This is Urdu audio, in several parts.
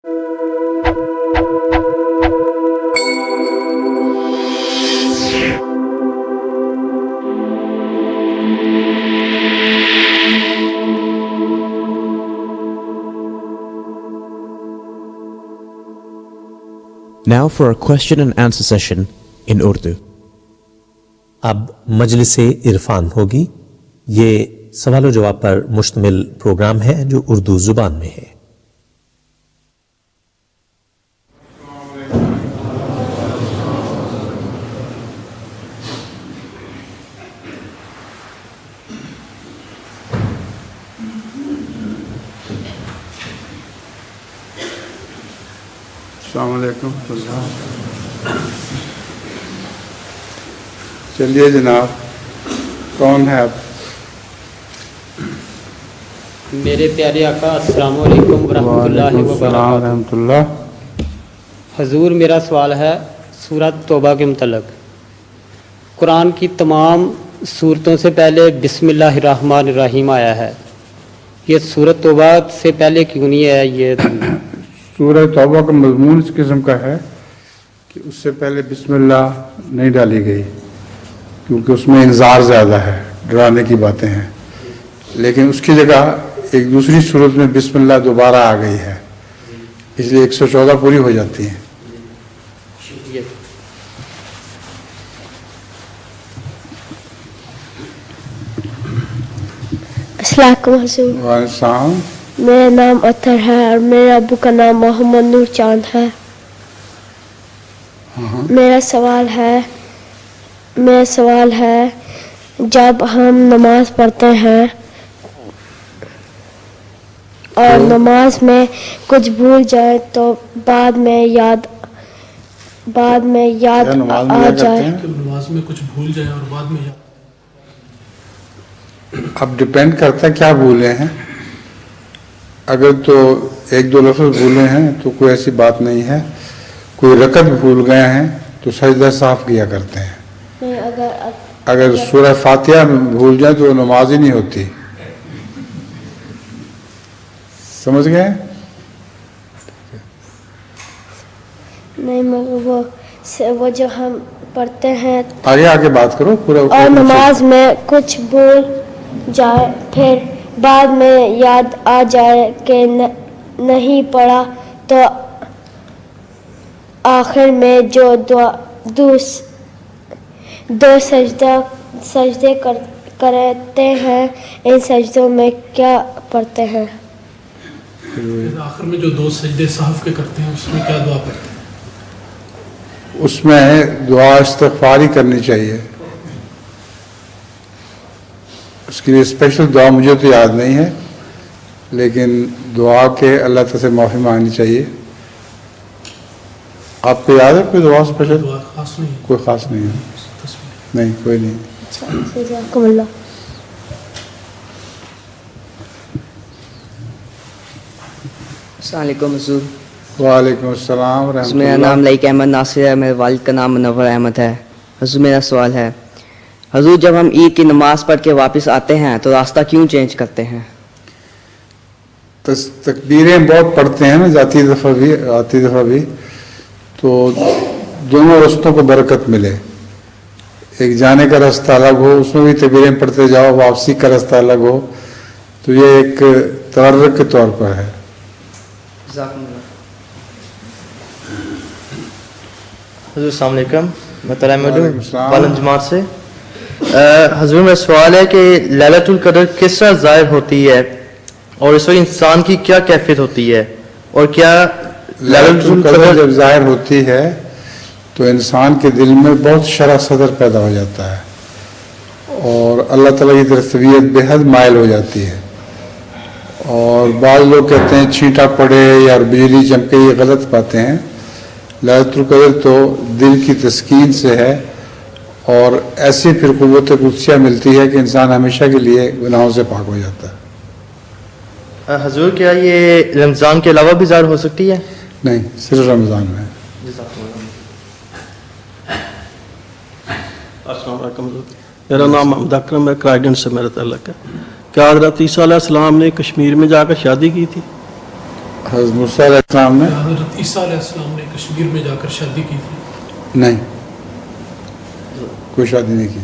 Now for a question and answer session in Urdu. اب مجلس عرفان ہوگی. یہ سوال و جواب پر مشتمل پروگرام ہے جو اردو زبان میں ہے. السلام علیکم. چلیے جناب, کون ہے آپ؟ میرے پیارے آقا السلام علیکم ورحمۃ اللہ وبرکاتہ. ورحمۃ اللہ. حضور میرا سوال ہے سورۃ توبہ کے متعلق. قرآن کی تمام صورتوں سے پہلے بسم اللہ الرحمن الرحیم آیا ہے, یہ سورۃ توبہ سے پہلے کیوں نہیں ہے؟ یہ سورہ توبہ کا مضمون اس قسم کا ہے کہ اس سے پہلے بسم اللہ نہیں ڈالی گئی, کیونکہ اس میں انذار زیادہ ہے, ڈرانے کی باتیں ہیں. لیکن اس کی جگہ ایک دوسری صورت میں بسم اللہ دوبارہ آ گئی ہے, اس لیے 114 پوری ہو جاتی ہیں. السلام علیکم. وعلیکم السلام. میرا نام اطہر ہے اور میرے ابو کا نام محمد نور چاند ہے. میرا سوال ہے جب ہم نماز پڑھتے ہیں اور نماز میں کچھ بھول جائے تو بعد میں یاد آ جائے. نماز میں کچھ بھول جائے اور بعد میں یاد. اب ڈپینڈ کرتا ہے کیا بھولے ہیں. اگر تو ایک دو لفظ بھولے ہیں تو کوئی ایسی بات نہیں ہے. کوئی رکعت بھول گئے ہیں تو سجدہ صاف کیا کرتے ہیں. اگر سورہ فاتحہ بھول جائیں تو نماز ہی نہیں ہوتی. سمجھ گئے؟ نہیں, وہ جو ہم پڑھتے ہیں آگے بات کرو پورا. اور نماز میں کچھ بھول جائے پھر بعد میں یاد آ جائے کہ نہیں پڑھا تو آخر میں جو دو سجدے کرتے ہیں ان سجدوں میں کیا پڑھتے ہیں؟ آخر میں جو 2 سجدے صاحب کے کرتے ہیں اس میں کیا دعا پڑھتے ہیں؟ اس میں دعا استغفار ہی کرنی چاہیے. اس کے لیے اسپیشل دعا مجھے تو یاد نہیں ہے, لیکن دعا کے اللہ تعالی سے معافی مانگنی چاہیے. آپ کو یاد ہے کوئی دعا اسپیشل؟ کوئی خاص نہیں ہے. نہیں, کوئی نہیں. جزاکم اللہ. السلام علیکم حضور. وعلیکم السلام ورحمۃ اللہ. میرا نام لائق احمد ناصر ہے, میرے والد کا نام منور احمد ہے. حضور میرا سوال ہے حضور جب ہم عید کی نماز پڑھ کے واپس آتے ہیں تو راستہ کیوں چینج کرتے ہیں؟ تکبیریں بہت پڑھتے ہیں نا, جاتی دفعہ بھی, تو دونوں رستوں کو برکت ملے. ایک جانے کا راستہ الگ ہو, اس میں بھی تکبیریں پڑھتے جاؤ, واپسی کا راستہ الگ ہو, تو یہ ایک تبرک کے طور پر ہے. حضور السلام علیکم. میں طلحہ پالن جماعت سے. حضور میرا سوال ہے کہ لیلۃ القدر کس طرح ظاہر ہوتی ہے اور اس وقت انسان کی کیا کیفیت ہوتی ہے, اور کیا لیلۃ القدر جب ظاہر ہوتی ہے تو انسان کے دل میں بہت شرح صدر پیدا ہو جاتا ہے اور اللہ تعالیٰ کی طرف طبیعت بے حد مائل ہو جاتی ہے. اور بعض لوگ کہتے ہیں چھینٹا پڑے یا بجلی چمکے, یہ غلط باتیں ہیں. لیلۃ القدر تو دل کی تسکین سے ہے اور ایسی پھر قوت قدسیہ ملتی ہے کہ انسان ہمیشہ کے لیے گناہوں سے پاک ہو جاتا ہے. حضور کیا یہ رمضان کے علاوہ بھی ظاہر ہو سکتی ہے؟ نہیں, صرف رمضان میں. السلام علیکم. میرا نام محمد اکرم ہے, کرائیڈن سے میرا تعلق ہے. کیا حضرت عیسیٰ علیہ السلام نے کشمیر میں جا کر شادی کی تھی؟ حضرت موسیٰ علیہ السلام نے حضرت عیسیٰ علیہ السلام نے کشمیر میں جا کر شادی کی تھی؟ نہیں، کوئی شادی نہیں کی.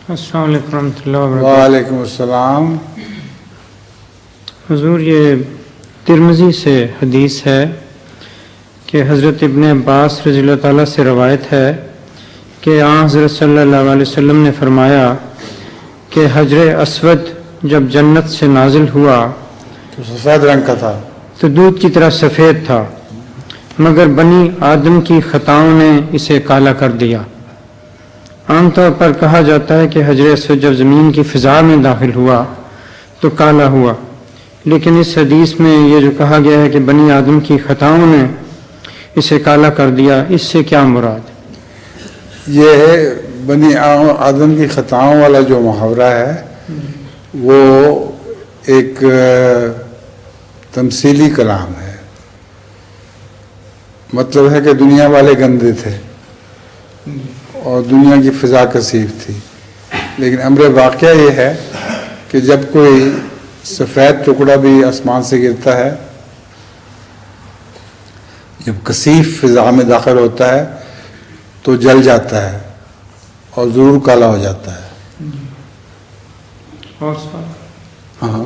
السلام علیکم ورحمۃ اللہ وبرکاتہ. وعلیکم السلام. حضور یہ ترمذی سے حدیث ہے کہ حضرت ابن عباس رضی اللہ تعالیٰ سے روایت ہے کہ آن حضرت صلی اللہ علیہ وسلم نے فرمایا کہ حجر اسود جب جنت سے نازل ہوا تو سفید رنگ کا تھا، تو دودھ کی طرح سفید تھا، مگر بنی آدم کی خطاؤں نے اسے کالا کر دیا. عام طور پر کہا جاتا ہے کہ حجر اسود جب زمین کی فضا میں داخل ہوا تو کالا ہوا، لیکن اس حدیث میں یہ جو کہا گیا ہے کہ بنی آدم کی خطاؤں نے اسے کالا کر دیا، اس سے کیا مراد؟ یہ بنی آدم کی خطاؤں والا جو محاورہ ہے وہ ایک تمثیلی کلام ہے. مطلب ہے کہ دنیا والے گندے تھے اور دنیا کی فضا کثیف تھی، لیکن امر واقعہ یہ ہے کہ جب کوئی سفید ٹکڑا بھی آسمان سے گرتا ہے، جب کثیف فضا میں داخل ہوتا ہے تو جل جاتا ہے اور ضرور کالا ہو جاتا ہے. اور سوال؟ ہاں.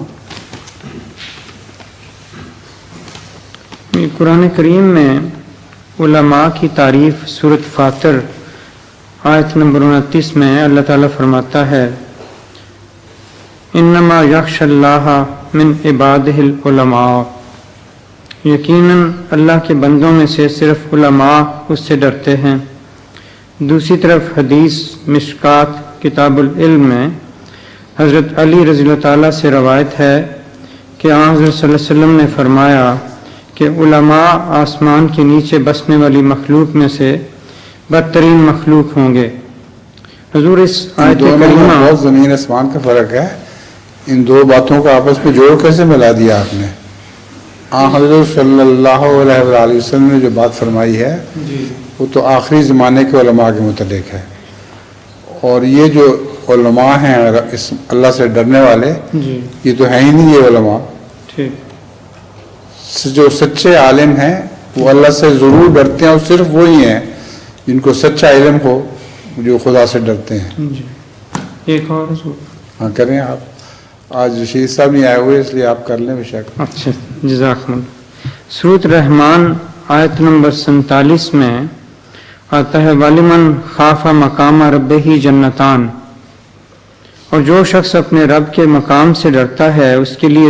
قرآن کریم میں علماء کی تعریف سورۃ فاطر آیت نمبر 29 میں اللہ تعالیٰ فرماتا ہے انما یخشی اللہ من عبادہ العلماء، یقیناً اللہ کے بندوں میں سے صرف علماء اس سے ڈرتے ہیں. دوسری طرف حدیث مشکات کتاب العلم میں حضرت علی رضی اللہ تعالیٰ سے روایت ہے کہ آن حضرت صلی اللہ علیہ وسلم نے فرمایا کہ علماء آسمان کے نیچے بسنے والی مخلوق میں سے بدترین مخلوق ہوں گے. حضور اس آیت کریمہ بہت زمین آسمان کا فرق ہے. ان دو باتوں کو آپس میں جوڑ کیسے ملا دیا آپ نے؟ حضرت صلی اللہ علیہ وآلہ وسلم نے جو بات فرمائی ہے وہ تو آخری زمانے کے علماء کے متعلق ہے، اور یہ جو علماء ہیں اللہ سے ڈرنے والے یہ تو ہیں ہی نہیں. یہ علماء جو سچے عالم ہیں وہ اللہ سے ضرور ڈرتے ہیں، اور صرف وہی ہیں جن کو سچا علم ہو جو خدا سے ڈرتے ہیں. ایک اور ہاں کریں آپ. آج رشید صاحب نہیں آئے ہوئے اس لیے آپ کر لیں بشک. اچھا جزاک اللہ. سورۃ رحمان آیت نمبر 47 میں آتا ہے وَلِمَنْ خَافَ مَقَامَ رَبِّهِ جَنَّتَانِ، اور جو شخص اپنے رب کے مقام سے ڈرتا ہے اس کے لیے